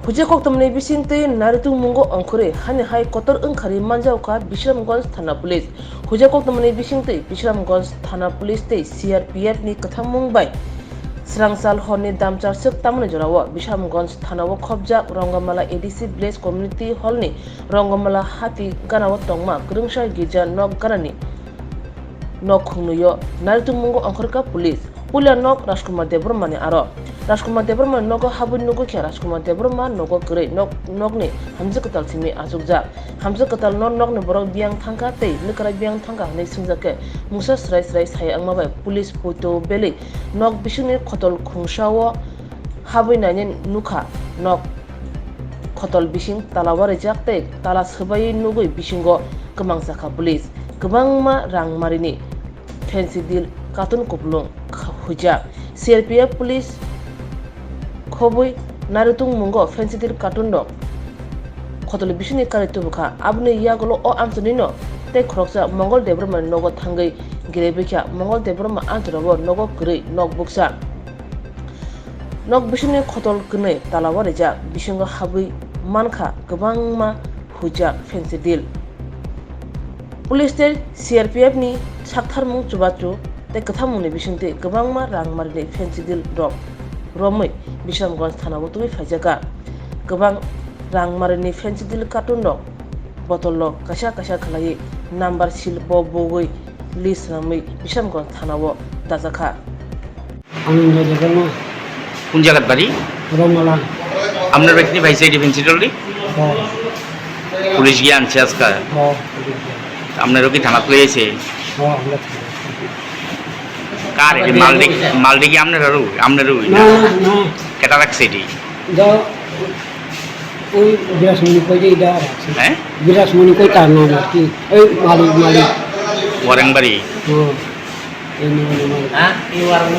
Huje kok temne bising te naritu mungo angkore hani hai kotor angkari manjau ka Bisramganj Thana Police. Huje kok temne bising te Bisramganj Thana Police te CRPF ni kathamung bai. Srangsal horni damchar suk tamne jorawo Bisramganj Thana wo khobjak Rongamala ADC Blaze Community Hall ni Rongamala hati ganawo tongma krungsha gija nok ganani nok khungnuyo naritu mungo angkor ka police. Pulia nok Rajkumar Devarma ni aro. Rajkumar Devarma nogo habun nogo kya Rajkumar Devarma nogo kere nok ni hamza katal simi azukja. Hamza katal nok ni borok biang thangka tei nikara biang thangka nei singjake musa srai sai angma bai police photo bele nok bisuni khotol khungshawo habui nainen nukha nok khotol bising talaware jak tei tala sabai nugui bisingo kemang saka police kebangma rang marini fancy deal katun koplong huja CRPF police khobui naritung mungo fancy deal katun dok khotol bisuni karitu bukha abne yagolo o amsunino te khoroksa Mongol Devarma nogo thangai girebekya Mongol Devarma antrobo nogo kre nok buksa nok bisuni khotol kne talaware ja bisingo habui mankha kebangma huja fancy deal police te CRPF ni saktharmung chubachu te kathamungni bisingte kebangma rangmarni fancy deal dok romoi Bisramganj Thana bo tumi phajaka kebang rangmarni fancy deal katun dok botollo kasa khalai number sil bo bogoi list ramai Bisramganj Thana bo dajaka আনন্দ দেবর্মা কোন জায়গার বাড়ি রমলা আপনার ব্যক্তি ভাই side defence সিটলি police গিয়ে আনছে আজকে আপনারও কি থানা তুলে এসে কার মালডি কি আপনারও কেটা রাখছে এটি ওই বিরাসমণি কই যে এটা রাখছে হ্যাঁ বিরাসমণি কই তার নাম আর কি ওই মালিক ওয়ারেংবাড়ি এই নাম এই ওয়ারেং